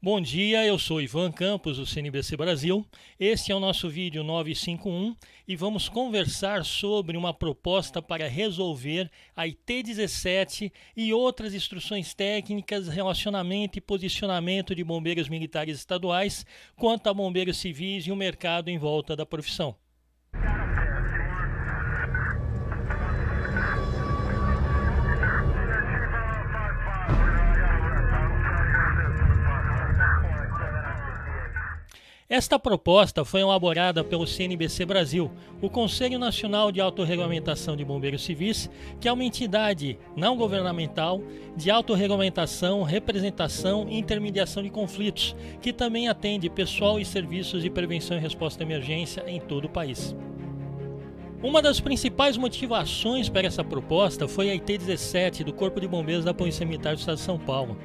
Bom dia, eu sou Ivan Campos, do CNBC Brasil. Este é o nosso vídeo 951 e vamos conversar sobre uma proposta para resolver a IT-17 e outras instruções técnicas, relacionamento e posicionamento de bombeiros militares estaduais quanto a bombeiros civis e o mercado em volta da profissão. Esta proposta foi elaborada pelo CNBC Brasil, o Conselho Nacional de Autorregulamentação de Bombeiros Civis, que é uma entidade não governamental de autorregulamentação, representação e intermediação de conflitos, que também atende pessoal e serviços de prevenção e resposta à emergência em todo o país. Uma das principais motivações para essa proposta foi a IT-17 do Corpo de Bombeiros da Polícia Militar do Estado de São Paulo.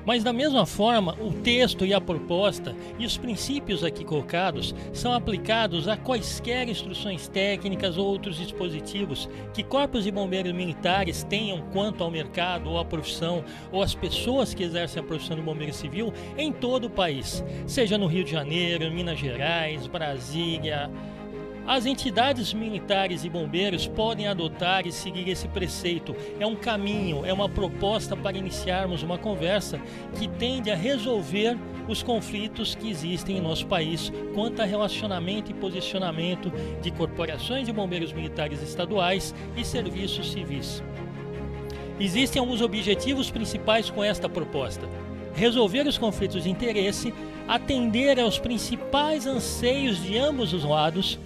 Mas da mesma forma, o texto e a proposta e os princípios aqui colocados são aplicados a quaisquer instruções técnicas ou outros dispositivos que corpos de bombeiros militares tenham quanto ao mercado ou à profissão ou às pessoas que exercem a profissão de bombeiro civil em todo o país, seja no Rio de Janeiro, Minas Gerais, Brasília. As entidades militares e bombeiros podem adotar e seguir esse preceito. É um caminho, é uma proposta para iniciarmos uma conversa que tende a resolver os conflitos que existem em nosso país quanto a relacionamento e posicionamento de corporações de bombeiros militares estaduais e serviços civis. Existem alguns objetivos principais com esta proposta: resolver os conflitos de interesse, atender aos principais anseios de ambos os lados,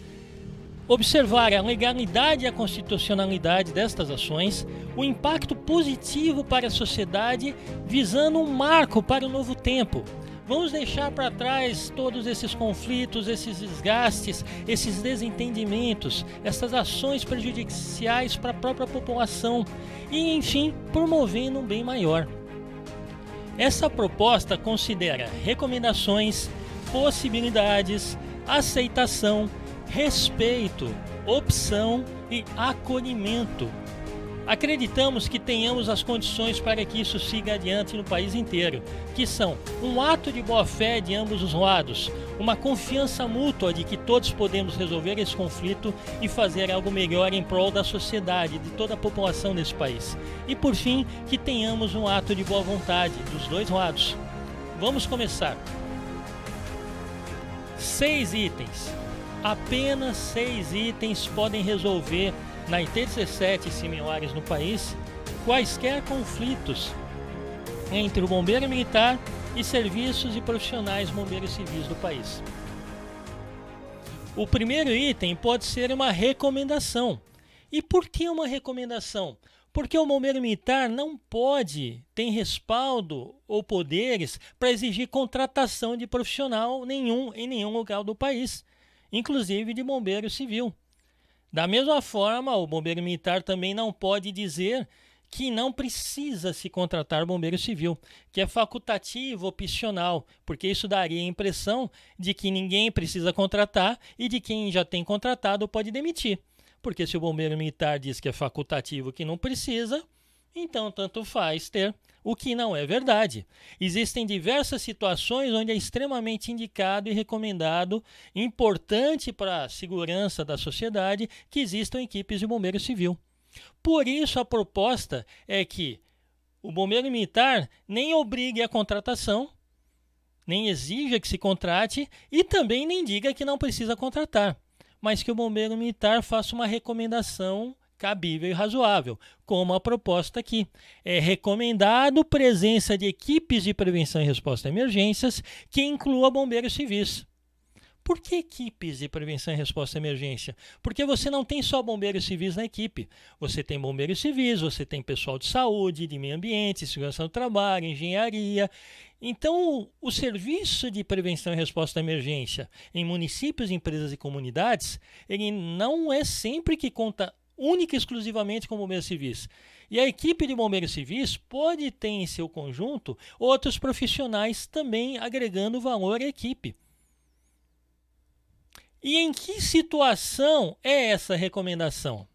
observar a legalidade e a constitucionalidade destas ações, o impacto positivo para a sociedade, visando um marco para o novo tempo. Vamos deixar para trás todos esses conflitos, esses desgastes, esses desentendimentos, essas ações prejudiciais para a própria população e, enfim, promovendo um bem maior. Essa proposta considera recomendações, possibilidades, aceitação, respeito, opção e acolhimento. Acreditamos que tenhamos as condições para que isso siga adiante no país inteiro, que são um ato de boa-fé de ambos os lados, uma confiança mútua de que todos podemos resolver esse conflito e fazer algo melhor em prol da sociedade, de toda a população desse país. E por fim, que tenhamos um ato de boa vontade dos dois lados. Vamos começar. 6 itens. Apenas 6 itens podem resolver, na IT-17 e similares no país, quaisquer conflitos entre o bombeiro militar e serviços e profissionais bombeiros civis do país. O primeiro item pode ser uma recomendação. E por que uma recomendação? Porque o bombeiro militar não tem respaldo ou poderes para exigir contratação de profissional nenhum em nenhum local do país, inclusive de bombeiro civil. Da mesma forma, o bombeiro militar também não pode dizer que não precisa se contratar bombeiro civil, que é facultativo, opcional, porque isso daria a impressão de que ninguém precisa contratar e de quem já tem contratado pode demitir. Porque se o bombeiro militar diz que é facultativo, que não precisa, então tanto faz ter, o que não é verdade. Existem diversas situações onde é extremamente indicado e recomendado, importante para a segurança da sociedade, que existam equipes de bombeiro civil. Por isso a proposta é que o bombeiro militar nem obrigue a contratação, nem exija que se contrate e também nem diga que não precisa contratar, mas que o bombeiro militar faça uma recomendação cabível e razoável, como a proposta aqui. É recomendado presença de equipes de prevenção e resposta a emergências que inclua bombeiros civis. Por que equipes de prevenção e resposta à emergência? Porque você não tem só bombeiros civis na equipe. Você tem bombeiros civis, você tem pessoal de saúde, de meio ambiente, segurança do trabalho, engenharia. Então, o serviço de prevenção e resposta à emergência em municípios, empresas e comunidades, ele não é sempre que conta única e exclusivamente com bombeiros civis. E a equipe de bombeiros civis pode ter em seu conjunto outros profissionais também agregando valor à equipe. E em que situação é essa recomendação?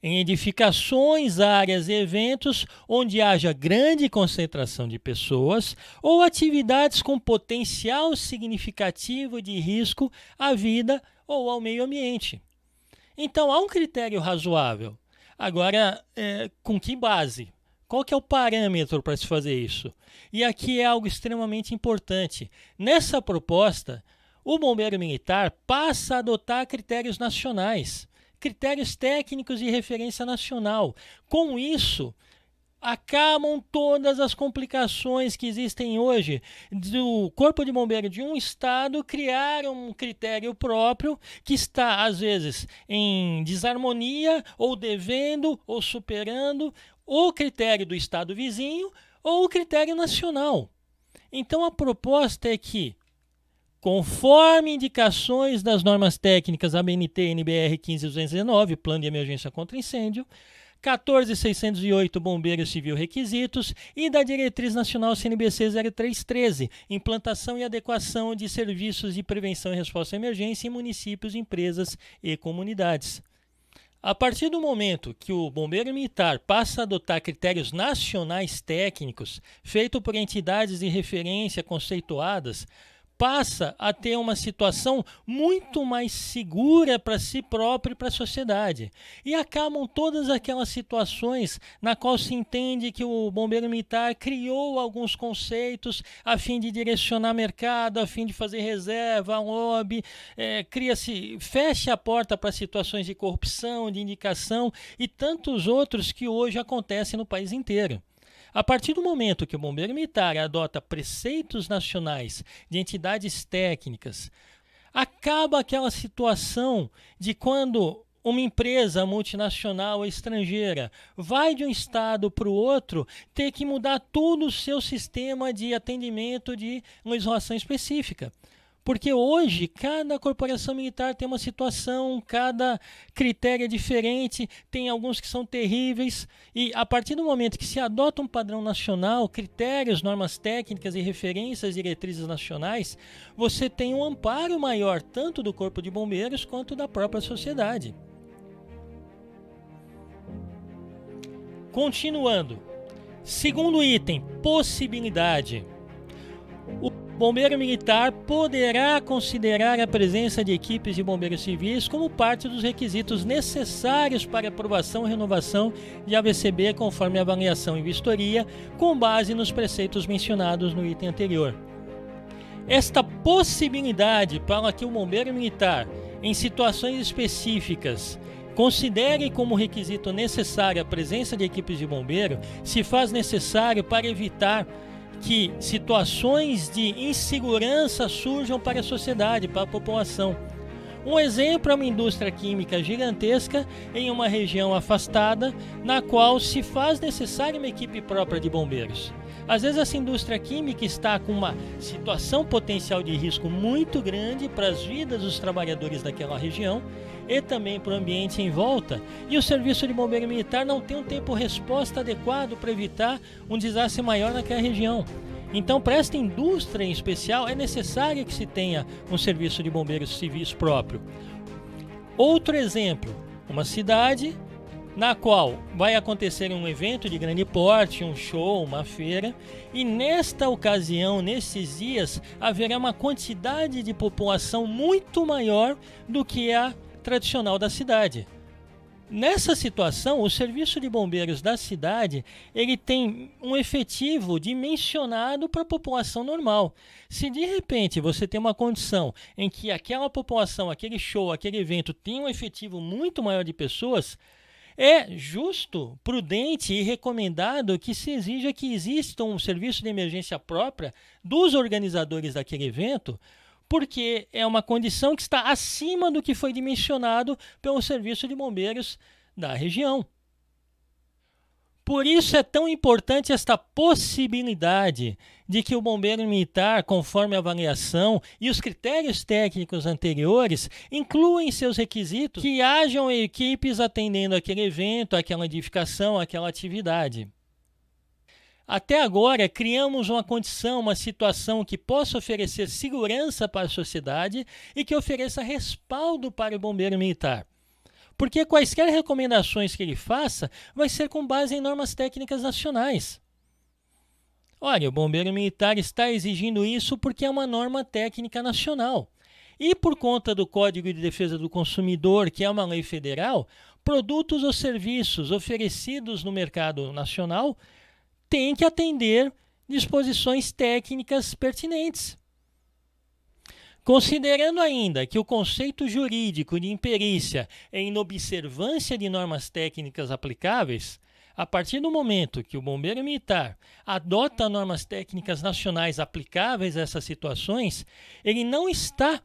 em edificações, áreas e eventos onde haja grande concentração de pessoas ou atividades com potencial significativo de risco à vida ou ao meio ambiente. Então, há um critério razoável. Agora, com que base? Qual que é o parâmetro para se fazer isso? E aqui é algo extremamente importante. Nessa proposta, o bombeiro militar passa a adotar critérios nacionais, critérios técnicos de referência nacional. Com isso, acabam todas as complicações que existem hoje do Corpo de Bombeiro de um estado criar um critério próprio que está, às vezes, em desarmonia ou devendo ou superando o critério do estado vizinho ou o critério nacional. Então, a proposta é que, conforme indicações das normas técnicas ABNT NBR 15219, Plano de Emergência contra Incêndio, 14.608 Bombeiro Civil Requisitos e da Diretriz Nacional CNBC 0313, Implantação e Adequação de Serviços de Prevenção e Resposta à Emergência em Municípios, Empresas e Comunidades. A partir do momento que o bombeiro militar passa a adotar critérios nacionais técnicos, feitos por entidades de referência conceituadas, passa a ter uma situação muito mais segura para si próprio e para a sociedade. E acabam todas aquelas situações na qual se entende que o bombeiro militar criou alguns conceitos a fim de direcionar mercado, a fim de fazer reserva, lobby, fecha a porta para situações de corrupção, de indicação e tantos outros que hoje acontecem no país inteiro. A partir do momento que o bombeiro militar adota preceitos nacionais de entidades técnicas, acaba aquela situação de quando uma empresa multinacional ou estrangeira vai de um estado para o outro ter que mudar todo o seu sistema de atendimento de legislação específica. Porque hoje cada corporação militar tem uma situação, cada critério é diferente, tem alguns que são terríveis e a partir do momento que se adota um padrão nacional, critérios, normas técnicas e referências, diretrizes nacionais, você tem um amparo maior tanto do Corpo de Bombeiros quanto da própria sociedade. Continuando, segundo item, possibilidade. O bombeiro militar poderá considerar a presença de equipes de bombeiros civis como parte dos requisitos necessários para aprovação e renovação de AVCB conforme avaliação e vistoria, com base nos preceitos mencionados no item anterior. Esta possibilidade para que o bombeiro militar, em situações específicas, considere como requisito necessário a presença de equipes de bombeiro, se faz necessário para evitar que situações de insegurança surjam para a sociedade, para a população. Um exemplo é uma indústria química gigantesca em uma região afastada, na qual se faz necessária uma equipe própria de bombeiros. Às vezes essa indústria química está com uma situação potencial de risco muito grande para as vidas dos trabalhadores daquela região e também para o ambiente em volta, e o serviço de bombeiro militar não tem um tempo-resposta adequado para evitar um desastre maior naquela região. Então, para esta indústria em especial, é necessário que se tenha um serviço de bombeiros civis próprio. Outro exemplo, uma cidade na qual vai acontecer um evento de grande porte, um show, uma feira, e nesta ocasião, nesses dias, haverá uma quantidade de população muito maior do que a tradicional da cidade. Nessa situação, o serviço de bombeiros da cidade ele tem um efetivo dimensionado para a população normal. Se de repente você tem uma condição em que aquela população, aquele show, aquele evento tem um efetivo muito maior de pessoas, é justo, prudente e recomendado que se exija que exista um serviço de emergência própria dos organizadores daquele evento, porque é uma condição que está acima do que foi dimensionado pelo Serviço de Bombeiros da região. Por isso é tão importante esta possibilidade de que o bombeiro militar, conforme a avaliação e os critérios técnicos anteriores, incluam em seus requisitos que hajam equipes atendendo aquele evento, aquela edificação, aquela atividade. Até agora, criamos uma condição, uma situação que possa oferecer segurança para a sociedade e que ofereça respaldo para o bombeiro militar. porque quaisquer recomendações que ele faça vai ser com base em normas técnicas nacionais. Olha, o bombeiro militar está exigindo isso porque é uma norma técnica nacional. E por conta do Código de Defesa do Consumidor, que é uma lei federal, produtos ou serviços oferecidos no mercado nacional têm que atender disposições técnicas pertinentes. Considerando ainda que o conceito jurídico de imperícia é inobservância de normas técnicas aplicáveis, a partir do momento que o bombeiro militar adota normas técnicas nacionais aplicáveis a essas situações, ele não está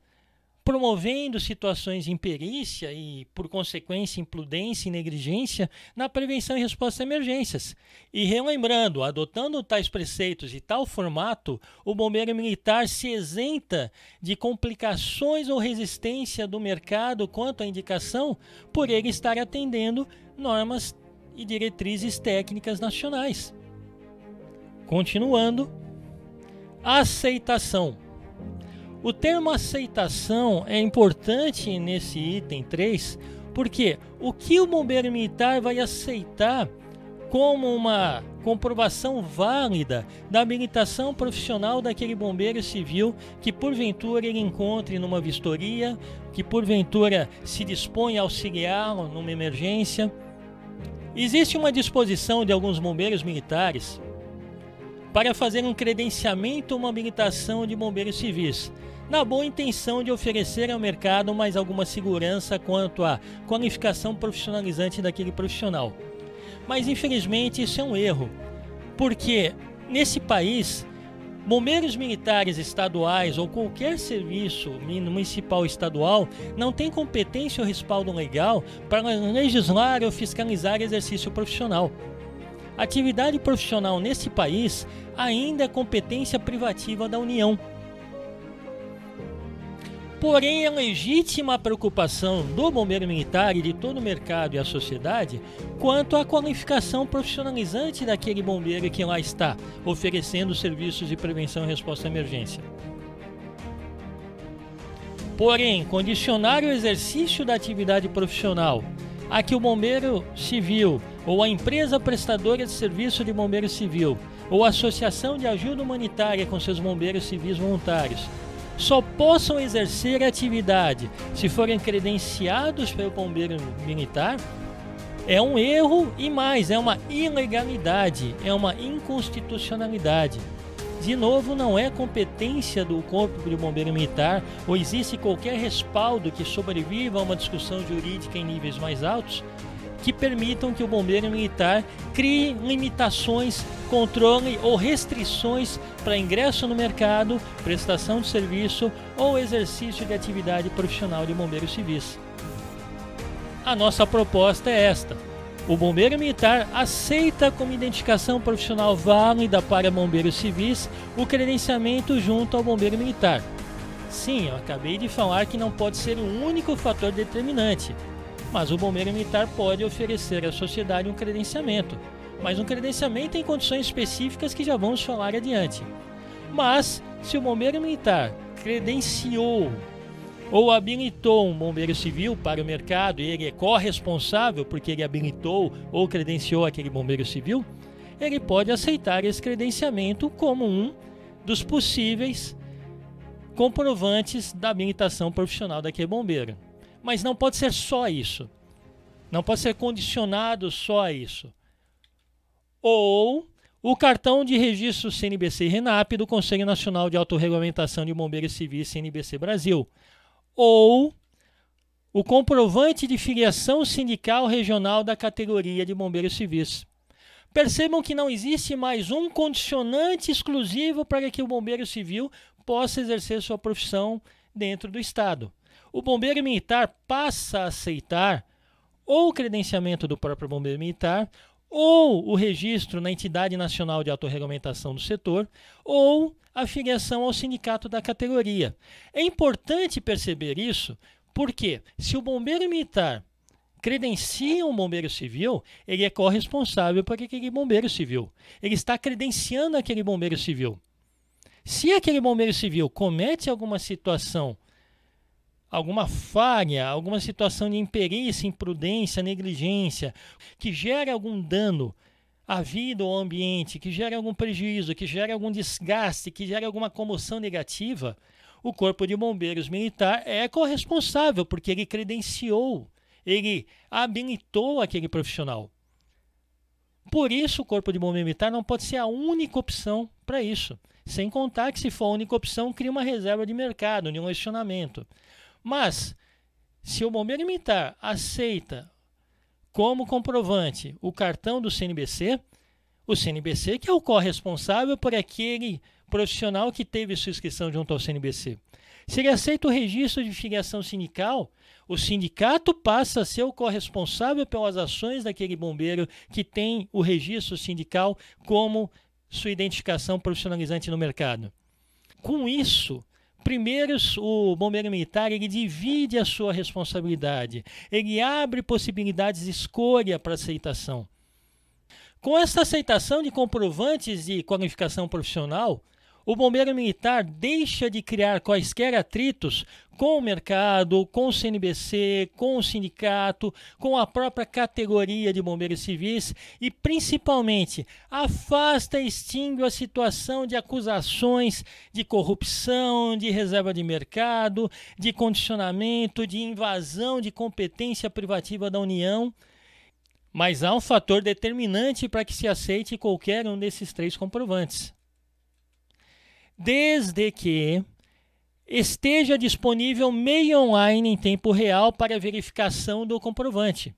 promovendo situações de imperícia e, por consequência, imprudência e negligência na prevenção e resposta a emergências. E relembrando, adotando tais preceitos e tal formato, o bombeiro militar se isenta de complicações ou resistência do mercado quanto à indicação por ele estar atendendo normas e diretrizes técnicas nacionais. Continuando, aceitação. O termo aceitação é importante nesse item 3, porque o que o bombeiro militar vai aceitar como uma comprovação válida da habilitação profissional daquele bombeiro civil que porventura ele encontre numa vistoria, que porventura se dispõe a auxiliá-lo numa emergência. Existe uma disposição de alguns bombeiros militares para fazer um credenciamento ou uma habilitação de bombeiros civis, na boa intenção de oferecer ao mercado mais alguma segurança quanto à qualificação profissionalizante daquele profissional. Mas infelizmente isso é um erro, porque nesse país, bombeiros militares estaduais ou qualquer serviço municipal estadual não tem competência ou respaldo legal para legislar ou fiscalizar exercício profissional. A atividade profissional nesse país ainda é competência privativa da União. Porém, é legítima a preocupação do bombeiro militar e de todo o mercado e a sociedade quanto à qualificação profissionalizante daquele bombeiro que lá está, oferecendo serviços de prevenção e resposta à emergência. Porém, condicionar o exercício da atividade profissional a que o bombeiro civil ou a empresa prestadora de serviço de bombeiro civil ou a associação de ajuda humanitária com seus bombeiros civis voluntários só possam exercer a atividade se forem credenciados pelo bombeiro militar, é um erro e mais, é uma ilegalidade, é uma inconstitucionalidade. De novo, não é competência do Corpo de Bombeiro Militar ou existe qualquer respaldo que sobreviva a uma discussão jurídica em níveis mais altos que permitam que o bombeiro militar crie limitações, controle ou restrições para ingresso no mercado, prestação de serviço ou exercício de atividade profissional de bombeiros civis. A nossa proposta é esta: o bombeiro militar aceita como identificação profissional válida para bombeiros civis o credenciamento junto ao bombeiro militar. Sim, eu acabei de falar que não pode ser o único fator determinante, mas o bombeiro militar pode oferecer à sociedade um credenciamento, mas um credenciamento em condições específicas que já vamos falar adiante. Mas, se o bombeiro militar credenciou ou habilitou um bombeiro civil para o mercado e ele é corresponsável porque ele habilitou ou credenciou aquele bombeiro civil, ele pode aceitar esse credenciamento como um dos possíveis comprovantes da habilitação profissional daquele bombeiro. Mas não pode ser só isso. Não pode ser condicionado só a isso. Ou o cartão de registro CNBC e RENAP do Conselho Nacional de Autorregulamentação de Bombeiros Civis CNBC Brasil. Ou o comprovante de filiação sindical regional da categoria de bombeiros civis. Percebam que não existe mais um condicionante exclusivo para que o bombeiro civil possa exercer sua profissão dentro do Estado. O bombeiro militar passa a aceitar ou o credenciamento do próprio bombeiro militar, ou o registro na Entidade Nacional de Autorregulamentação do setor, ou a filiação ao sindicato da categoria. É importante perceber isso, porque se o bombeiro militar credencia um bombeiro civil, ele é corresponsável por aquele bombeiro civil. Ele está credenciando aquele bombeiro civil. Se aquele bombeiro civil comete alguma situação alguma falha, alguma situação de imperícia, imprudência, negligência, que gere algum dano à vida ou ao ambiente, que gere algum prejuízo, que gere algum desgaste, que gere alguma comoção negativa, o Corpo de Bombeiros Militar é corresponsável, porque ele credenciou, ele habilitou aquele profissional. Por isso, o Corpo de Bombeiro Militar não pode ser a única opção para isso. Sem contar que, se for a única opção, cria uma reserva de mercado, de um questionamento. Mas, se o Bombeiro Militar aceita como comprovante o cartão do CNBC, o CNBC que é o corresponsável por aquele profissional que teve sua inscrição junto ao CNBC. Se ele aceita o registro de filiação sindical, o sindicato passa a ser o corresponsável pelas ações daquele bombeiro que tem o registro sindical como sua identificação profissionalizante no mercado. Com isso, primeiro, o bombeiro militar ele divide a sua responsabilidade, ele abre possibilidades de escolha para aceitação. Com essa aceitação de comprovantes de qualificação profissional, o bombeiro militar deixa de criar quaisquer atritos com o mercado, com o CNBC, com o sindicato, com a própria categoria de bombeiros civis e, principalmente, afasta e extingue a situação de acusações de corrupção, de reserva de mercado, de condicionamento, de invasão de competência privativa da União. Mas há um fator determinante para que se aceite qualquer um desses três comprovantes. Desde que esteja disponível meio online em tempo real para verificação do comprovante.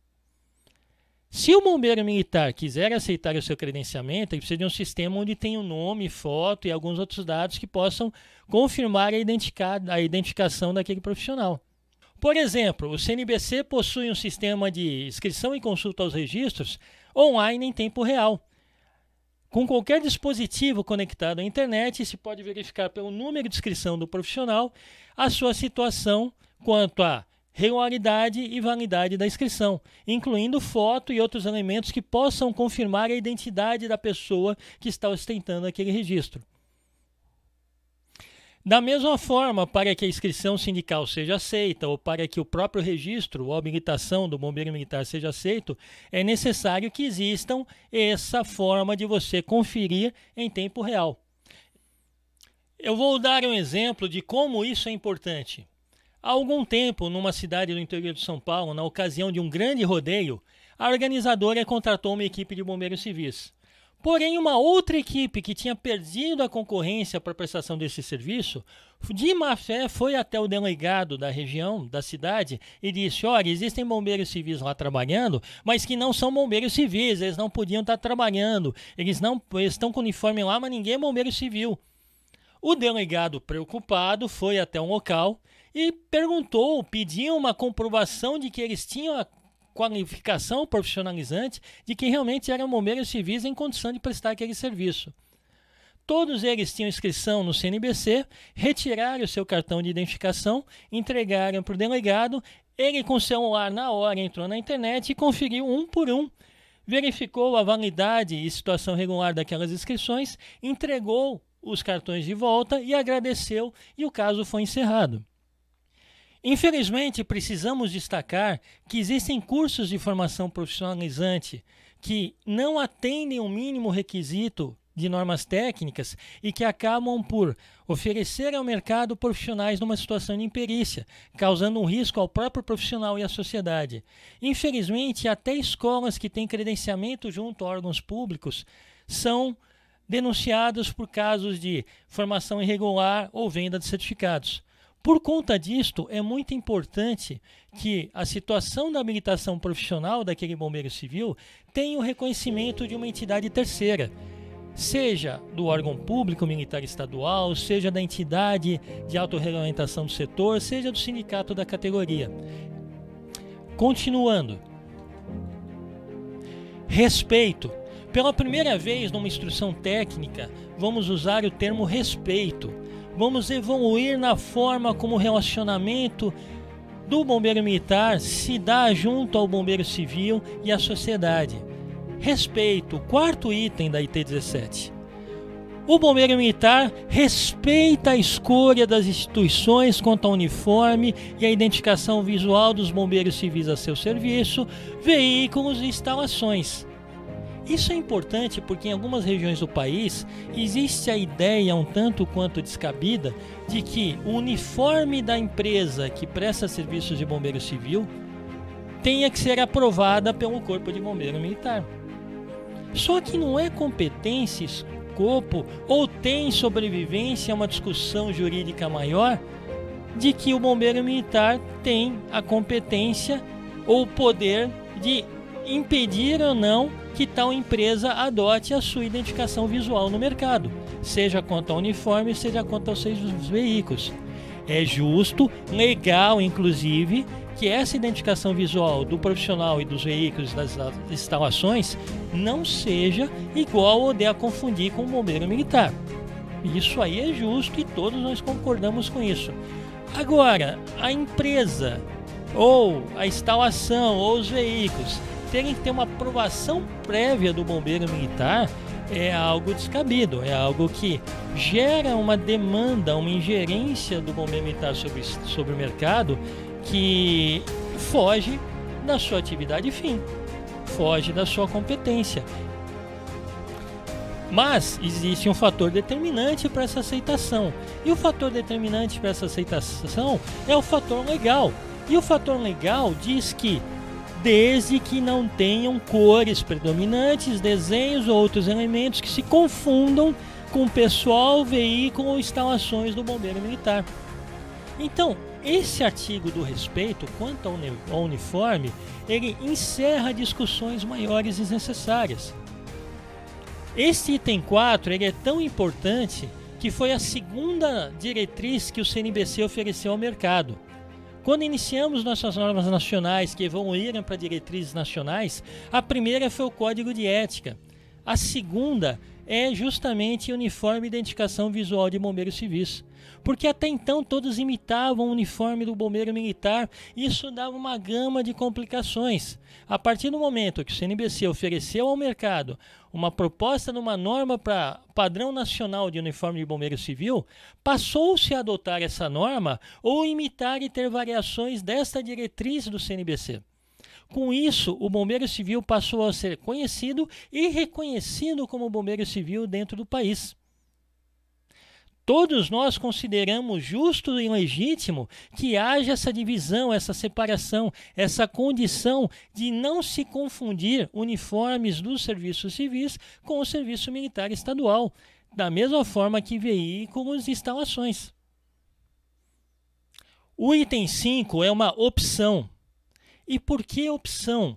Se o bombeiro militar quiser aceitar o seu credenciamento, ele precisa de um sistema onde tem o nome, foto e alguns outros dados que possam confirmar a identificação daquele profissional. Por exemplo, o CNBC possui um sistema de inscrição e consulta aos registros online em tempo real. Com qualquer dispositivo conectado à internet, se pode verificar pelo número de inscrição do profissional a sua situação quanto à regularidade e validade da inscrição, incluindo foto e outros elementos que possam confirmar a identidade da pessoa que está ostentando aquele registro. Da mesma forma, para que a inscrição sindical seja aceita ou para que o próprio registro ou habilitação do bombeiro militar seja aceito, é necessário que existam essa forma de você conferir em tempo real. Eu vou dar um exemplo de como isso é importante. Há algum tempo, numa cidade do interior de São Paulo, na ocasião de um grande rodeio, a organizadora contratou uma equipe de bombeiros civis. Porém, uma outra equipe que tinha perdido a concorrência para a prestação desse serviço, de má fé, foi até o delegado da região, da cidade, e disse: olha, existem bombeiros civis lá trabalhando, mas que não são bombeiros civis, eles não podiam estar trabalhando, eles estão com uniforme lá, mas ninguém é bombeiro civil. O delegado, preocupado, foi até um local e pediu uma comprovação de que eles tinham a qualificação profissionalizante de que realmente eram bombeiros civis em condição de prestar aquele serviço. Todos eles tinham inscrição no CNBC, retiraram o seu cartão de identificação, entregaram para o delegado, ele com o celular na hora entrou na internet e conferiu um por um, verificou a validade e situação regular daquelas inscrições, entregou os cartões de volta e agradeceu, e o caso foi encerrado. Infelizmente, precisamos destacar que existem cursos de formação profissionalizante que não atendem o mínimo requisito de normas técnicas e que acabam por oferecer ao mercado profissionais numa situação de imperícia, causando um risco ao próprio profissional e à sociedade. Infelizmente, até escolas que têm credenciamento junto a órgãos públicos são denunciadas por casos de formação irregular ou venda de certificados. Por conta disto, é muito importante que a situação da habilitação profissional daquele bombeiro civil tenha o reconhecimento de uma entidade terceira, seja do órgão público militar estadual, seja da entidade de autorregulamentação do setor, seja do sindicato da categoria. Continuando. Respeito. Pela primeira vez numa instrução técnica, vamos usar o termo respeito. Vamos evoluir na forma como o relacionamento do bombeiro militar se dá junto ao bombeiro civil e à sociedade. Respeito, quarto item da IT 17. O bombeiro militar respeita a escolha das instituições quanto ao uniforme e a identificação visual dos bombeiros civis a seu serviço, veículos e instalações. Isso é importante porque em algumas regiões do país existe a ideia um tanto quanto descabida de que o uniforme da empresa que presta serviços de bombeiro civil tenha que ser aprovada pelo Corpo de Bombeiro Militar. Só que não é competência, escopo ou tem sobrevivência a uma discussão jurídica maior de que o bombeiro militar tem a competência ou o poder de impedir ou não que tal empresa adote a sua identificação visual no mercado, seja quanto ao uniforme, seja quanto aos seus veículos. É justo, legal inclusive, que essa identificação visual do profissional e dos veículos das instalações não seja igual ou dê a confundir com o bombeiro militar. Isso aí é justo e todos nós concordamos com isso. Agora, a empresa ou a instalação ou os veículos terem que ter uma aprovação prévia do bombeiro militar é algo descabido, é algo que gera uma demanda, uma ingerência do bombeiro militar sobre o mercado que foge da sua atividade fim, foge da sua competência. Mas existe um fator determinante para essa aceitação, e o fator determinante para essa aceitação é o fator legal. E o fator legal diz que desde que não tenham cores predominantes, desenhos ou outros elementos que se confundam com pessoal, veículo ou instalações do bombeiro militar. Então, esse artigo do respeito quanto ao uniforme, ele encerra discussões maiores desnecessárias. Esse item 4 ele é tão importante que foi a segunda diretriz que o CNBC ofereceu ao mercado. Quando iniciamos nossas normas nacionais que evoluíram para diretrizes nacionais, a primeira foi o Código de Ética. A segunda é justamente o uniforme e identificação visual de bombeiros civis. Porque até então todos imitavam o uniforme do bombeiro militar e isso dava uma gama de complicações. A partir do momento que o CNBC ofereceu ao mercado uma proposta de uma norma para padrão nacional de uniforme de bombeiro civil, passou-se a adotar essa norma ou imitar e ter variações desta diretriz do CNBC. Com isso, o bombeiro civil passou a ser conhecido e reconhecido como bombeiro civil dentro do país. Todos nós consideramos justo e legítimo que haja essa divisão, essa separação, essa condição de não se confundir uniformes dos serviços civis com o serviço militar estadual, da mesma forma que veículos e instalações. O item 5 é uma opção. E por que opção?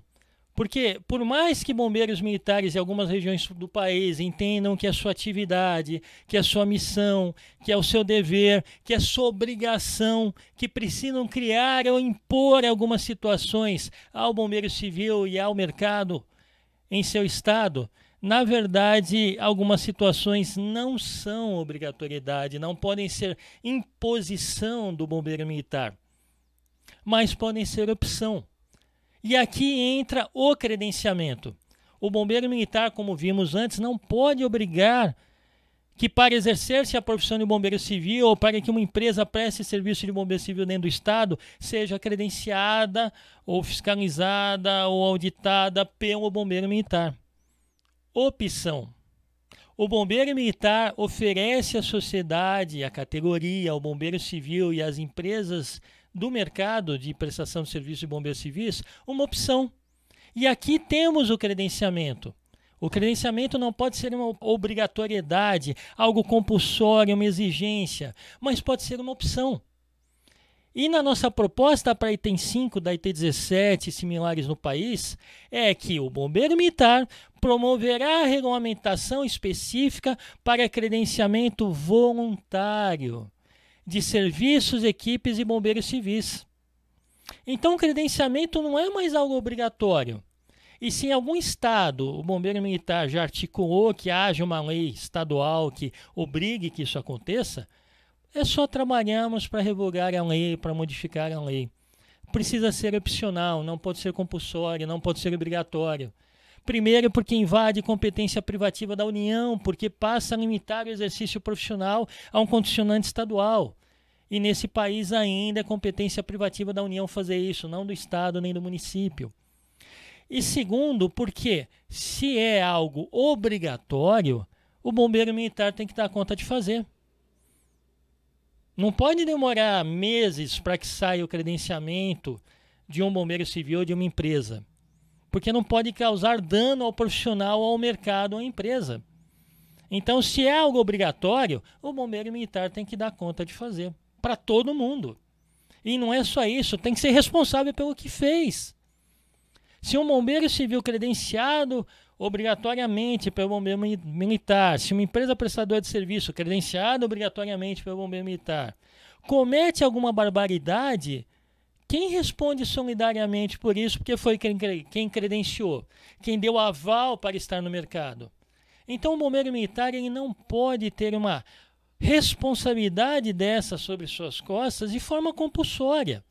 Porque por mais que bombeiros militares em algumas regiões do país entendam que a sua atividade, que a sua missão, que é o seu dever, que é sua obrigação, que precisam criar ou impor algumas situações ao bombeiro civil e ao mercado em seu estado, na verdade, algumas situações não são obrigatoriedade, não podem ser imposição do bombeiro militar, mas podem ser opção. E aqui entra o credenciamento. O bombeiro militar, como vimos antes, não pode obrigar que para exercer-se a profissão de bombeiro civil ou para que uma empresa preste serviço de bombeiro civil dentro do Estado seja credenciada ou fiscalizada ou auditada pelo bombeiro militar. Opção. O bombeiro militar oferece à sociedade, à categoria, ao bombeiro civil e às empresas do mercado de prestação de serviço de bombeiros civis uma opção. E aqui temos o credenciamento. O credenciamento não pode ser uma obrigatoriedade, algo compulsório, uma exigência, mas pode ser uma opção. E na nossa proposta para item 5 da IT 17 e similares no país, é que o bombeiro militar promoverá a regulamentação específica para credenciamento voluntário de serviços, equipes e bombeiros civis. Então, o credenciamento não é mais algo obrigatório. E se em algum estado o bombeiro militar já articulou que haja uma lei estadual que obrigue que isso aconteça, é só trabalharmos para revogar a lei, para modificar a lei. Precisa ser opcional, não pode ser compulsório, não pode ser obrigatório. Primeiro, porque invade competência privativa da União, porque passa a limitar o exercício profissional a um condicionante estadual. E nesse país ainda é competência privativa da União fazer isso, não do Estado nem do município. E segundo, porque se é algo obrigatório, o bombeiro militar tem que dar conta de fazer. Não pode demorar meses para que saia o credenciamento de um bombeiro civil ou de uma empresa, porque não pode causar dano ao profissional, ao mercado, à empresa. Então, se é algo obrigatório, o bombeiro militar tem que dar conta de fazer, para todo mundo. E não é só isso, tem que ser responsável pelo que fez. Se um bombeiro civil credenciado obrigatoriamente pelo bombeiro militar, se uma empresa prestadora de serviço credenciada obrigatoriamente pelo bombeiro militar comete alguma barbaridade, quem responde solidariamente por isso? Porque foi quem credenciou, quem deu aval para estar no mercado. Então o bombeiro militar ele não pode ter uma responsabilidade dessa sobre suas costas de forma compulsória.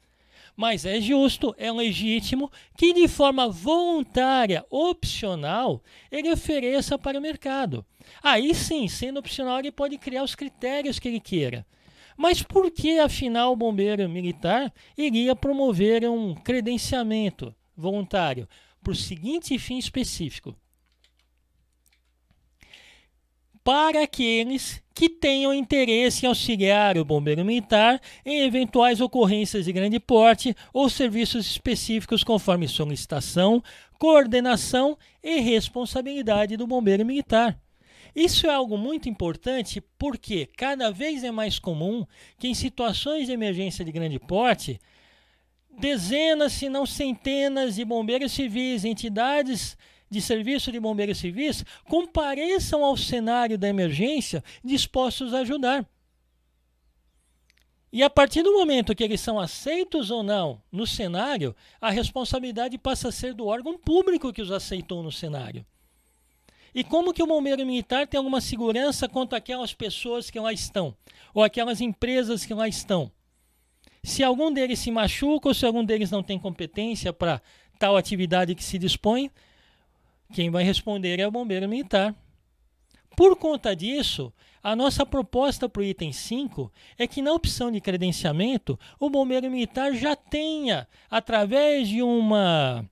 Mas é justo, é legítimo que de forma voluntária, opcional, ele ofereça para o mercado. Aí sim, sendo opcional, ele pode criar os critérios que ele queira. Mas por que, afinal, o bombeiro militar iria promover um credenciamento voluntário? Para o seguinte fim específico: para aqueles que tenham interesse em auxiliar o bombeiro militar em eventuais ocorrências de grande porte ou serviços específicos conforme solicitação, coordenação e responsabilidade do bombeiro militar. Isso é algo muito importante porque cada vez é mais comum que em situações de emergência de grande porte, dezenas, se não centenas de bombeiros civis, entidades de serviço de bombeiros civis, compareçam ao cenário da emergência dispostos a ajudar. E a partir do momento que eles são aceitos ou não no cenário, a responsabilidade passa a ser do órgão público que os aceitou no cenário. E como que o bombeiro militar tem alguma segurança quanto àquelas pessoas que lá estão, ou aquelas empresas que lá estão? Se algum deles se machuca ou se algum deles não tem competência para tal atividade que se dispõe, quem vai responder é o bombeiro militar. Por conta disso, a nossa proposta para o item 5 é que na opção de credenciamento, o bombeiro militar já tenha, através de uma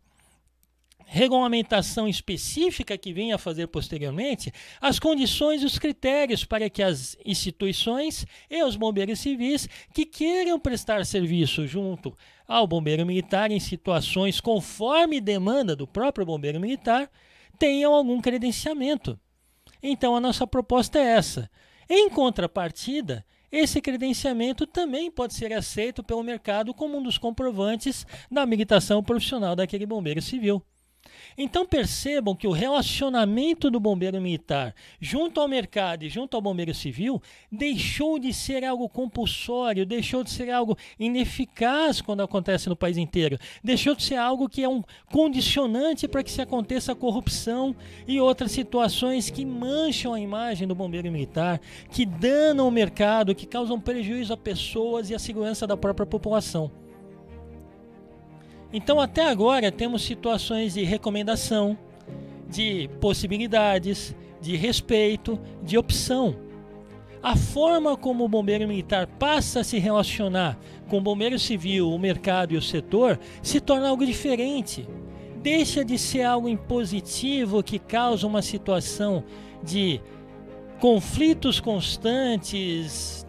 regulamentação específica que venha a fazer posteriormente, as condições e os critérios para que as instituições e os bombeiros civis que queiram prestar serviço junto ao bombeiro militar em situações conforme demanda do próprio bombeiro militar tenham algum credenciamento. Então a nossa proposta é essa. Em contrapartida, esse credenciamento também pode ser aceito pelo mercado como um dos comprovantes da habilitação profissional daquele bombeiro civil. Então percebam que o relacionamento do bombeiro militar junto ao mercado e junto ao bombeiro civil deixou de ser algo compulsório, deixou de ser algo ineficaz quando acontece no país inteiro, deixou de ser algo que é um condicionante para que se aconteça a corrupção e outras situações que mancham a imagem do bombeiro militar, que danam o mercado, que causam prejuízo a pessoas e à segurança da própria população. Então, até agora, temos situações de recomendação, de possibilidades, de respeito, de opção. A forma como o bombeiro militar passa a se relacionar com o bombeiro civil, o mercado e o setor se torna algo diferente. Deixa de ser algo impositivo que causa uma situação de conflitos constantes,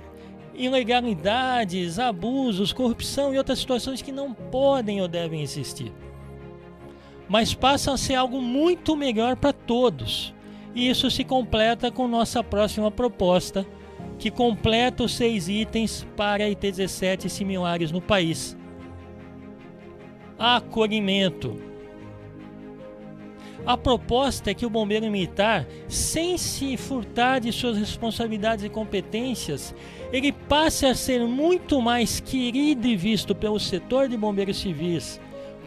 ilegalidades, abusos, corrupção e outras situações que não podem ou devem existir. Mas passam a ser algo muito melhor para todos. E isso se completa com nossa próxima proposta, que completa os 6 itens para a IT-17 similares no país. Acolhimento. A proposta é que o bombeiro militar, sem se furtar de suas responsabilidades e competências, ele passe a ser muito mais querido e visto pelo setor de bombeiros civis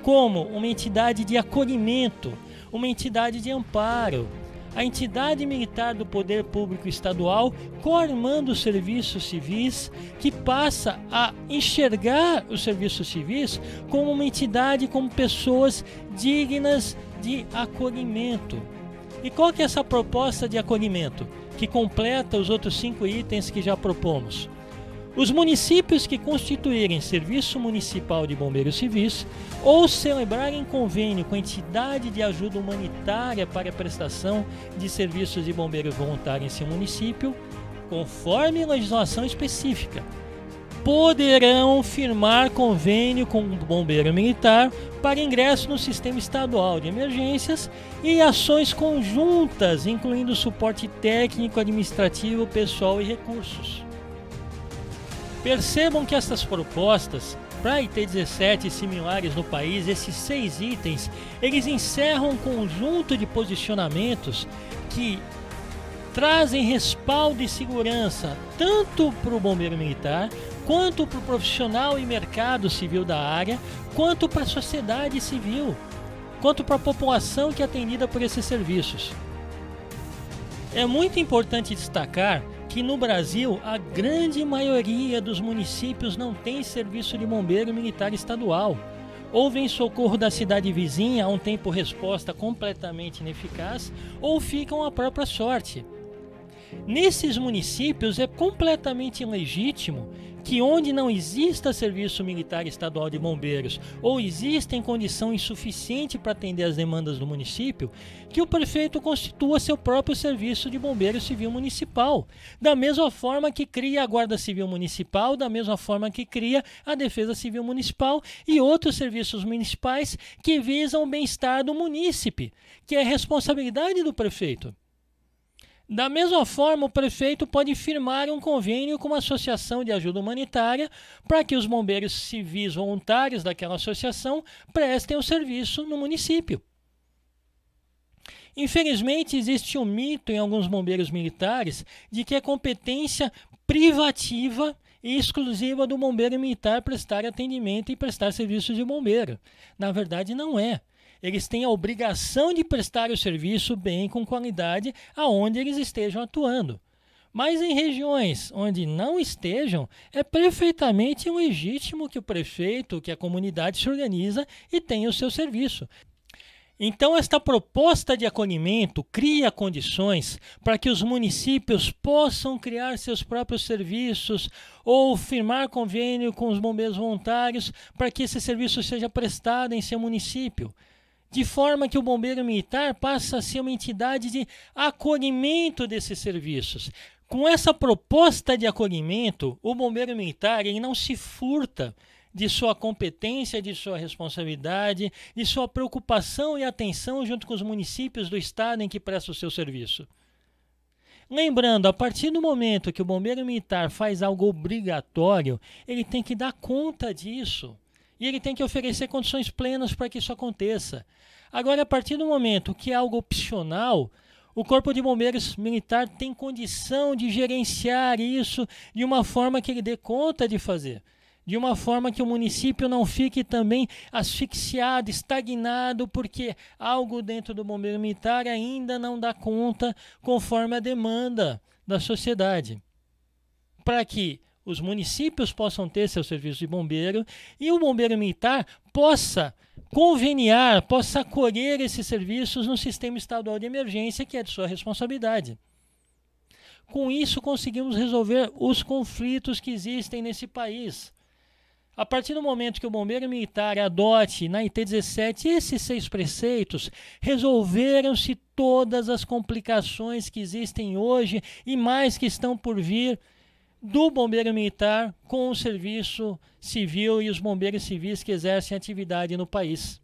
como uma entidade de acolhimento, uma entidade de amparo, a entidade militar do poder público estadual coordenando os serviços civis, que passa a enxergar os serviços civis como uma entidade, como pessoas dignas de acolhimento. E qual que é essa proposta de acolhimento, que completa os outros 5 itens que já propomos? Os municípios que constituírem Serviço Municipal de Bombeiros Civis ou celebrarem convênio com entidade de ajuda humanitária para a prestação de serviços de bombeiro voluntário em seu município, conforme legislação específica, poderão firmar convênio com o bombeiro militar para ingresso no sistema estadual de emergências e ações conjuntas, incluindo suporte técnico, administrativo, pessoal e recursos. Percebam que essas propostas, para a IT-17 e similares no país, esses 6 itens, eles encerram um conjunto de posicionamentos que trazem respaldo e segurança tanto para o bombeiro militar, quanto para o profissional e mercado civil da área, quanto para a sociedade civil, quanto para a população que é atendida por esses serviços. É muito importante destacar que no Brasil a grande maioria dos municípios não tem serviço de bombeiro militar estadual. Ou vem socorro da cidade vizinha a um tempo resposta completamente ineficaz, ou ficam à própria sorte. Nesses municípios é completamente ilegítimo que onde não exista serviço militar estadual de bombeiros ou exista em condição insuficiente para atender as demandas do município, que o prefeito constitua seu próprio serviço de bombeiro civil municipal, da mesma forma que cria a Guarda Civil Municipal, da mesma forma que cria a Defesa Civil Municipal e outros serviços municipais que visam o bem-estar do munícipe, que é responsabilidade do prefeito. Da mesma forma, o prefeito pode firmar um convênio com uma associação de ajuda humanitária para que os bombeiros civis voluntários daquela associação prestem o serviço no município. Infelizmente, existe um mito em alguns bombeiros militares de que é competência privativa e exclusiva do bombeiro militar prestar atendimento e prestar serviços de bombeiro. Na verdade, não é. Eles têm a obrigação de prestar o serviço bem com qualidade aonde eles estejam atuando. Mas em regiões onde não estejam, é perfeitamente legítimo que o prefeito, que a comunidade se organiza e tenha o seu serviço. Então, esta proposta de acolhimento cria condições para que os municípios possam criar seus próprios serviços ou firmar convênio com os bombeiros voluntários para que esse serviço seja prestado em seu município. De forma que o bombeiro militar passa a ser uma entidade de acolhimento desses serviços. Com essa proposta de acolhimento, o bombeiro militar ele não se furta de sua competência, de sua responsabilidade, de sua preocupação e atenção junto com os municípios do estado em que presta o seu serviço. Lembrando, a partir do momento que o bombeiro militar faz algo obrigatório, ele tem que dar conta disso. E ele tem que oferecer condições plenas para que isso aconteça. Agora, a partir do momento que é algo opcional, o Corpo de Bombeiros Militar tem condição de gerenciar isso de uma forma que ele dê conta de fazer. De uma forma que o município não fique também asfixiado, estagnado, porque algo dentro do Bombeiro Militar ainda não dá conta conforme a demanda da sociedade. Para que os municípios possam ter seu serviço de bombeiro e o bombeiro militar possa conveniar, possa acolher esses serviços no sistema estadual de emergência, que é de sua responsabilidade. Com isso, conseguimos resolver os conflitos que existem nesse país. A partir do momento que o bombeiro militar adote na IT-17 esses 6 preceitos, resolveram-se todas as complicações que existem hoje e mais que estão por vir do bombeiro militar com o serviço civil e os bombeiros civis que exercem atividade no país.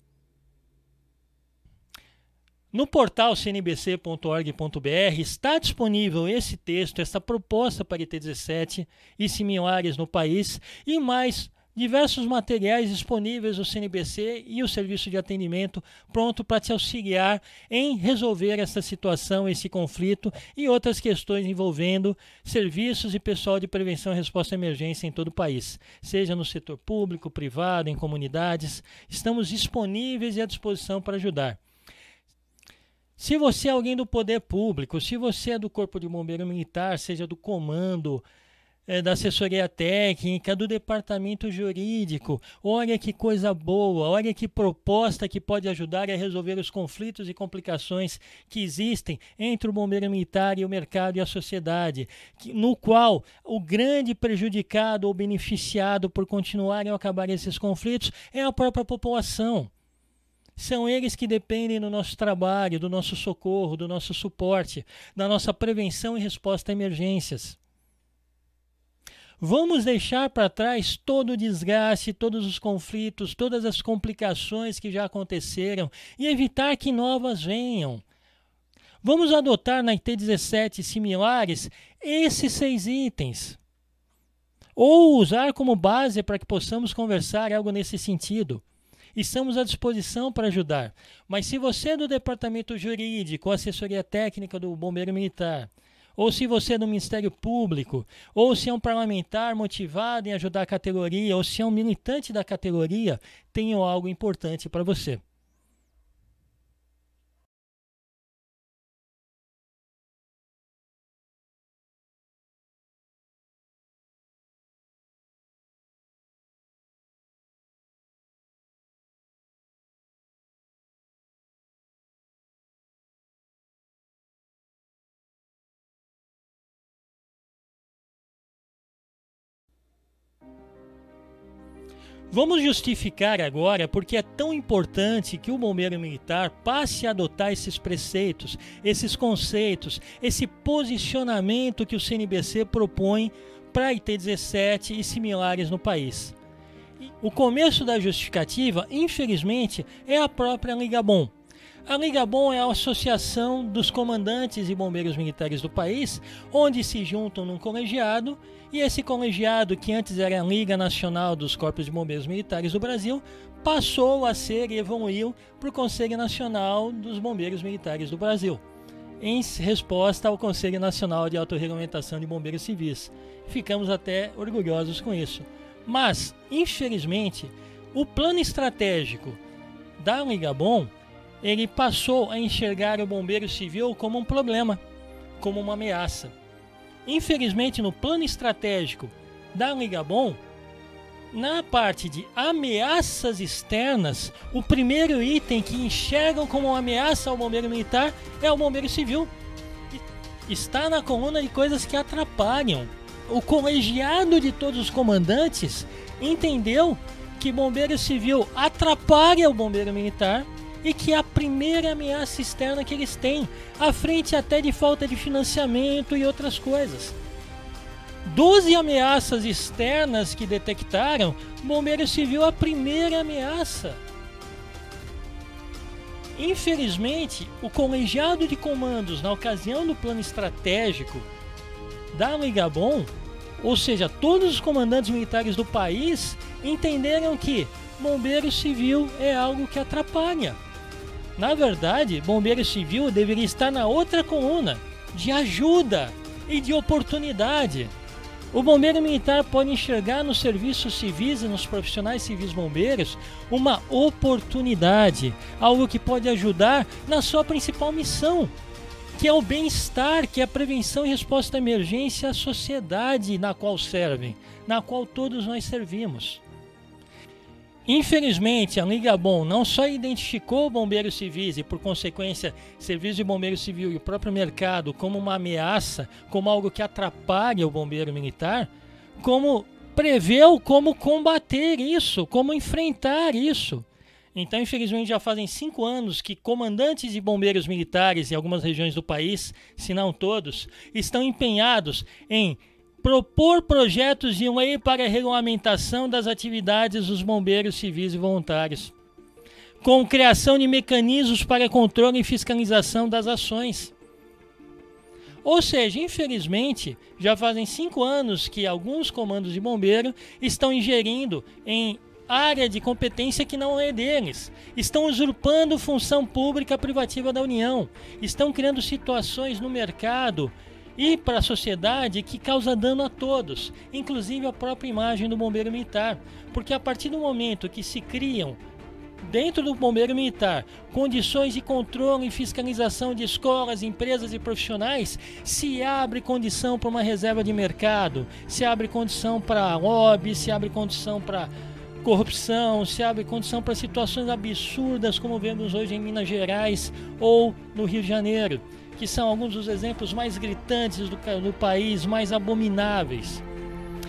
No portal cnbc.org.br está disponível esse texto, essa proposta para IT-17 e similares no país e mais diversos materiais disponíveis do CNBC e o serviço de atendimento pronto para te auxiliar em resolver essa situação, esse conflito e outras questões envolvendo serviços e pessoal de prevenção e resposta à emergência em todo o país, seja no setor público, privado, em comunidades. Estamos disponíveis e à disposição para ajudar. Se você é alguém do poder público, se você é do Corpo de Bombeiro Militar, seja do Comando, da assessoria técnica, do departamento jurídico. Olha que coisa boa, olha que proposta que pode ajudar a resolver os conflitos e complicações que existem entre o bombeiro militar e o mercado e a sociedade, no qual o grande prejudicado ou beneficiado por continuarem a acabar esses conflitos é a própria população. São eles que dependem do nosso trabalho, do nosso socorro, do nosso suporte, da nossa prevenção e resposta a emergências. Vamos deixar para trás todo o desgaste, todos os conflitos, todas as complicações que já aconteceram e evitar que novas venham. Vamos adotar na IT-17 similares esses 6 itens. Ou usar como base para que possamos conversar algo nesse sentido. Estamos à disposição para ajudar. Mas se você é do departamento jurídico, assessoria técnica do Bombeiro Militar, ou se você é do Ministério Público, ou se é um parlamentar motivado em ajudar a categoria, ou se é um militante da categoria, tenho algo importante para você. Vamos justificar agora porque é tão importante que o bombeiro militar passe a adotar esses preceitos, esses conceitos, esse posicionamento que o CNBC propõe para a IT-17 e similares no país. O começo da justificativa, infelizmente, é a própria Ligabom. A Ligabom é a associação dos comandantes e bombeiros militares do país, onde se juntam num colegiado, e esse colegiado, que antes era a Liga Nacional dos Corpos de Bombeiros Militares do Brasil, passou a ser e evoluiu para o Conselho Nacional dos Bombeiros Militares do Brasil, em resposta ao Conselho Nacional de Autorregulamentação de Bombeiros Civis. Ficamos até orgulhosos com isso. Mas, infelizmente, o plano estratégico da Ligabom, ele passou a enxergar o bombeiro civil como um problema, como uma ameaça. Infelizmente, no plano estratégico da Ligabom, na parte de ameaças externas, o primeiro item que enxergam como uma ameaça ao bombeiro militar é o bombeiro civil. Está na coluna de coisas que atrapalham. O colegiado de todos os comandantes entendeu que bombeiro civil atrapalha o bombeiro militar e que é a primeira ameaça externa que eles têm, à frente até de falta de financiamento e outras coisas. 12 ameaças externas que detectaram, bombeiro civil é a primeira ameaça. Infelizmente, o colegiado de comandos, na ocasião do plano estratégico da Ligabom, ou seja, todos os comandantes militares do país, entenderam que bombeiro civil é algo que atrapalha. Na verdade, bombeiro civil deveria estar na outra coluna, de ajuda e de oportunidade. O bombeiro militar pode enxergar nos serviços civis e nos profissionais civis bombeiros uma oportunidade, algo que pode ajudar na sua principal missão, que é o bem-estar, que é a prevenção e resposta à emergência à sociedade na qual servem, na qual todos nós servimos. Infelizmente, a Ligabom não só identificou bombeiros civis e, por consequência, serviço de bombeiro civil e o próprio mercado como uma ameaça, como algo que atrapalha o bombeiro militar, como preveu como combater isso, como enfrentar isso. Então, infelizmente, já fazem 5 anos que comandantes de bombeiros militares em algumas regiões do país, se não todos, estão empenhados em propor projetos de lei para a regulamentação das atividades dos bombeiros civis e voluntários, com criação de mecanismos para controle e fiscalização das ações. Ou seja, infelizmente, já fazem 5 anos que alguns comandos de bombeiro estão ingerindo em área de competência que não é deles, estão usurpando função pública privativa da União, estão criando situações no mercado e para a sociedade que causa dano a todos, inclusive a própria imagem do bombeiro militar, porque a partir do momento que se criam dentro do bombeiro militar, condições de controle e fiscalização de escolas, empresas e profissionais, se abre condição para uma reserva de mercado, se abre condição para lobby, se abre condição para corrupção, se abre condição para situações absurdas como vemos hoje em Minas Gerais ou no Rio de Janeiro, que são alguns dos exemplos mais gritantes do país, mais abomináveis.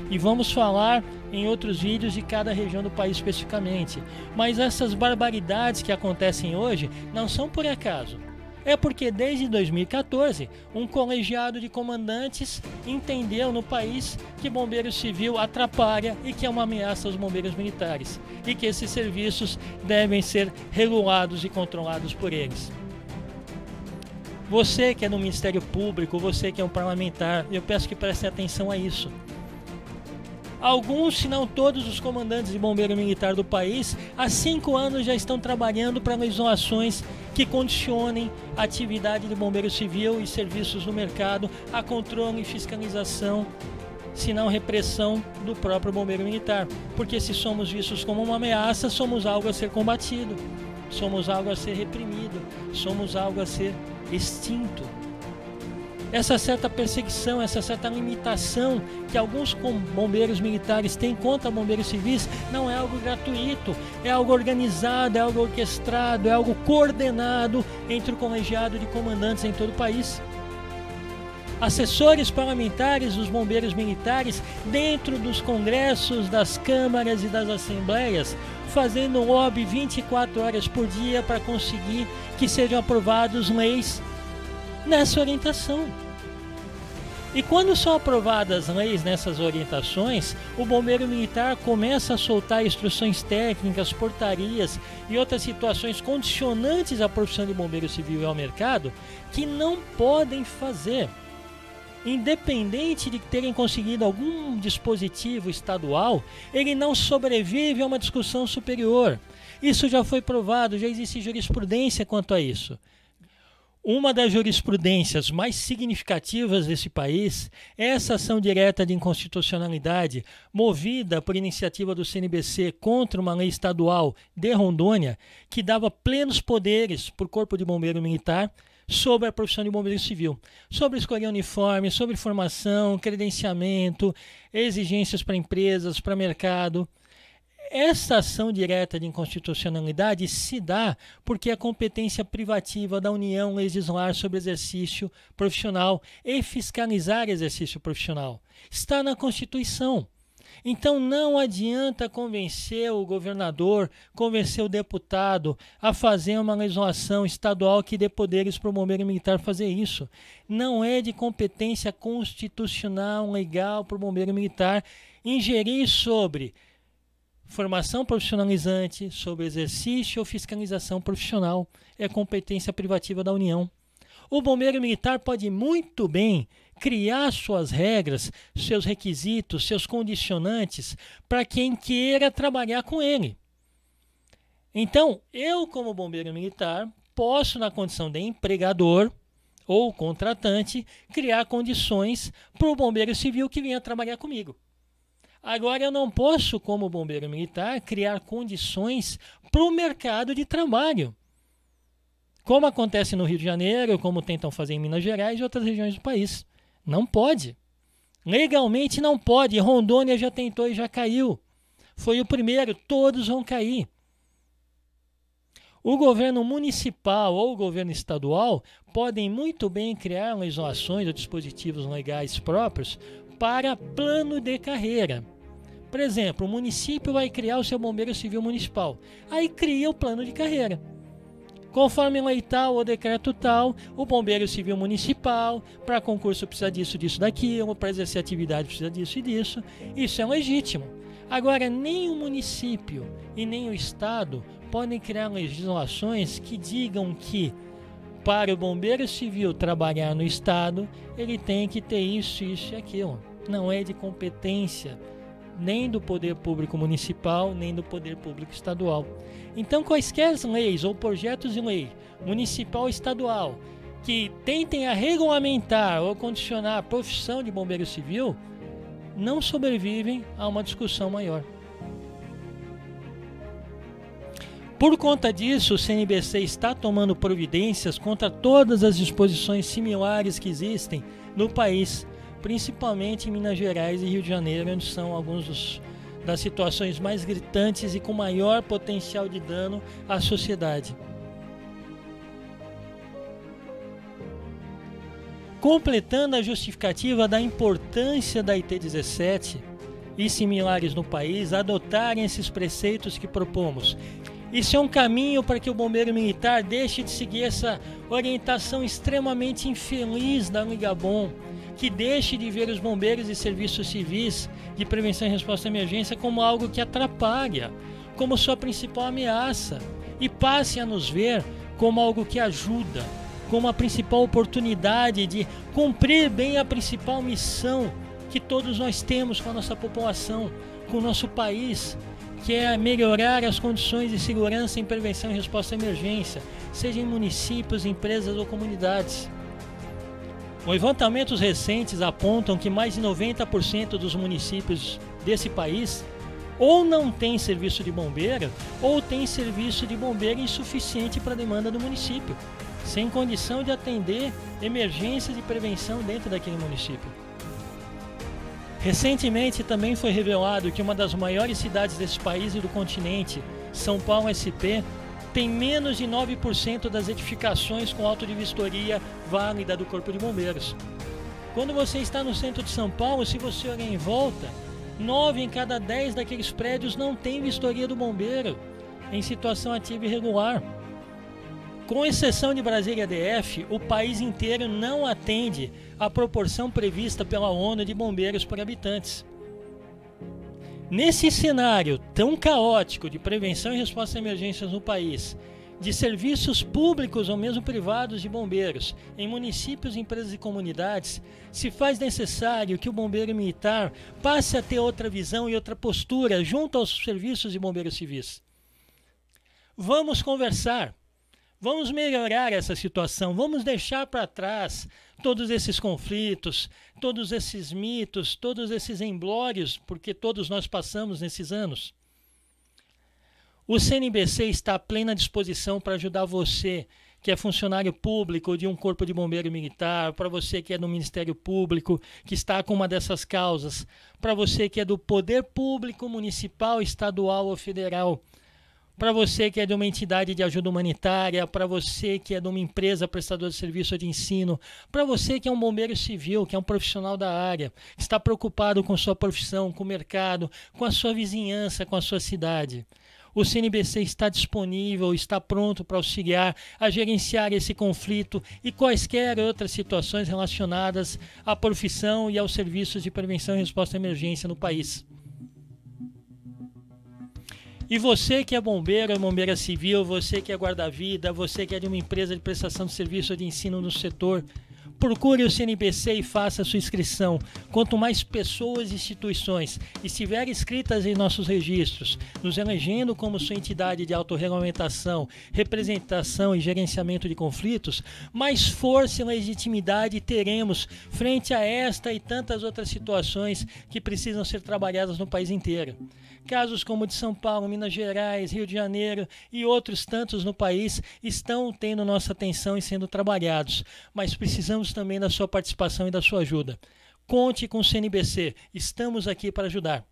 E vamos falar em outros vídeos de cada região do país especificamente. Mas essas barbaridades que acontecem hoje não são por acaso. É porque desde 2014, um colegiado de comandantes entendeu no país que bombeiro civil atrapalha e que é uma ameaça aos bombeiros militares. E que esses serviços devem ser regulados e controlados por eles. Você que é do Ministério Público, você que é um parlamentar, eu peço que preste atenção a isso. Alguns, se não todos, os comandantes de bombeiro militar do país, há 5 anos já estão trabalhando para legislações que condicionem a atividade de bombeiro civil e serviços no mercado a controle e fiscalização, se não repressão do próprio bombeiro militar. Porque se somos vistos como uma ameaça, somos algo a ser combatido, somos algo a ser reprimido, somos algo a ser extinto. Essa certa perseguição, essa certa limitação que alguns bombeiros militares têm contra bombeiros civis não é algo gratuito, é algo organizado, é algo orquestrado, é algo coordenado entre o colegiado de comandantes em todo o país. Assessores parlamentares dos bombeiros militares dentro dos congressos, das câmaras e das assembleias, fazendo lobby 24 horas por dia para conseguir que sejam aprovadas leis nessa orientação. E quando são aprovadas leis nessas orientações, o bombeiro militar começa a soltar instruções técnicas, portarias e outras situações condicionantes à profissão de bombeiro civil e ao mercado que não podem fazer. Independente de terem conseguido algum dispositivo estadual, ele não sobrevive a uma discussão superior. Isso já foi provado, já existe jurisprudência quanto a isso. Uma das jurisprudências mais significativas desse país é essa ação direta de inconstitucionalidade movida por iniciativa do CNBC contra uma lei estadual de Rondônia que dava plenos poderes para o Corpo de Bombeiro Militar sobre a profissão de bombeiro civil, sobre escolher uniforme, sobre formação, credenciamento, exigências para empresas, para mercado. Essa ação direta de inconstitucionalidade se dá porque é competência privativa da União legislar sobre exercício profissional e fiscalizar exercício profissional. Está na Constituição. Então não adianta convencer o governador, convencer o deputado a fazer uma legislação estadual que dê poderes para o bombeiro militar fazer isso. Não é de competência constitucional, legal para o bombeiro militar ingerir sobre formação profissionalizante, sobre exercício ou fiscalização profissional. É competência privativa da União. O bombeiro militar pode muito bem criar suas regras, seus requisitos, seus condicionantes para quem queira trabalhar com ele. Então, eu como bombeiro militar posso, na condição de empregador ou contratante, criar condições para o bombeiro civil que venha trabalhar comigo. Agora, eu não posso, como bombeiro militar, criar condições para o mercado de trabalho, como acontece no Rio de Janeiro, como tentam fazer em Minas Gerais e outras regiões do país. Não pode. Legalmente não pode. Rondônia já tentou e já caiu. Foi o primeiro, todos vão cair. O governo municipal ou o governo estadual podem muito bem criar legislações ou dispositivos legais próprios para plano de carreira. Por exemplo, o município vai criar o seu bombeiro civil municipal. Aí cria o plano de carreira. Conforme lei tal ou decreto tal, o bombeiro civil municipal, para concurso precisa disso, disso, daquilo, para exercer atividade precisa disso e disso. Isso é legítimo. Agora, nem o município e nem o estado podem criar legislações que digam que para o bombeiro civil trabalhar no estado, ele tem que ter isso, isso e aquilo. Não é de competência nem do poder público municipal, nem do poder público estadual. Então, quaisquer leis ou projetos de lei, municipal ou estadual, que tentem a regulamentar ou condicionar a profissão de bombeiro civil, não sobrevivem a uma discussão maior. Por conta disso, o CNBC está tomando providências contra todas as disposições similares que existem no país, principalmente em Minas Gerais e Rio de Janeiro, onde são alguns das situações mais gritantes e com maior potencial de dano à sociedade. Completando a justificativa da importância da IT-17 e similares no país adotarem esses preceitos que propomos. Isso é um caminho para que o bombeiro militar deixe de seguir essa orientação extremamente infeliz da Ligabom, que deixe de ver os bombeiros e serviços civis de prevenção e resposta à emergência como algo que atrapalha, como sua principal ameaça, e passe a nos ver como algo que ajuda, como a principal oportunidade de cumprir bem a principal missão que todos nós temos com a nossa população, com o nosso país, que é melhorar as condições de segurança em prevenção e resposta à emergência, seja em municípios, empresas ou comunidades. Levantamentos recentes apontam que mais de 90% dos municípios desse país ou não tem serviço de bombeiro ou tem serviço de bombeiro insuficiente para a demanda do município, sem condição de atender emergências de prevenção dentro daquele município. Recentemente também foi revelado que uma das maiores cidades desse país e do continente, São Paulo SP, tem menos de 9% das edificações com auto de vistoria válida do Corpo de Bombeiros. Quando você está no centro de São Paulo, se você olhar em volta, 9 em cada 10 daqueles prédios não tem vistoria do bombeiro em situação ativa e regular. Com exceção de Brasília DF, o país inteiro não atende à proporção prevista pela ONU de bombeiros por habitantes. Nesse cenário tão caótico de prevenção e resposta a emergências no país, de serviços públicos ou mesmo privados de bombeiros em municípios, empresas e comunidades, se faz necessário que o bombeiro militar passe a ter outra visão e outra postura junto aos serviços de bombeiros civis. Vamos conversar. Vamos melhorar essa situação, vamos deixar para trás todos esses conflitos, todos esses mitos, todos esses emblórios, porque todos nós passamos nesses anos. O CNBC está à plena disposição para ajudar você, que é funcionário público de um corpo de bombeiro militar, para você que é do Ministério Público, que está com uma dessas causas, para você que é do poder público municipal, estadual ou federal, para você que é de uma entidade de ajuda humanitária, para você que é de uma empresa prestadora de serviço ou de ensino, para você que é um bombeiro civil, que é um profissional da área, que está preocupado com sua profissão, com o mercado, com a sua vizinhança, com a sua cidade. O CNBC está disponível, está pronto para auxiliar a gerenciar esse conflito e quaisquer outras situações relacionadas à profissão e aos serviços de prevenção e resposta à emergência no país. E você que é bombeiro ou bombeira civil, você que é guarda-vida, você que é de uma empresa de prestação de serviço ou de ensino no setor, procure o CNBC e faça a sua inscrição. Quanto mais pessoas e instituições estiverem inscritas em nossos registros, nos elegendo como sua entidade de autorregulamentação, representação e gerenciamento de conflitos, mais força e legitimidade teremos frente a esta e tantas outras situações que precisam ser trabalhadas no país inteiro. Casos como o de São Paulo, Minas Gerais, Rio de Janeiro e outros tantos no país estão tendo nossa atenção e sendo trabalhados, mas precisamos também da sua participação e da sua ajuda. Conte com o CNBC, estamos aqui para ajudar.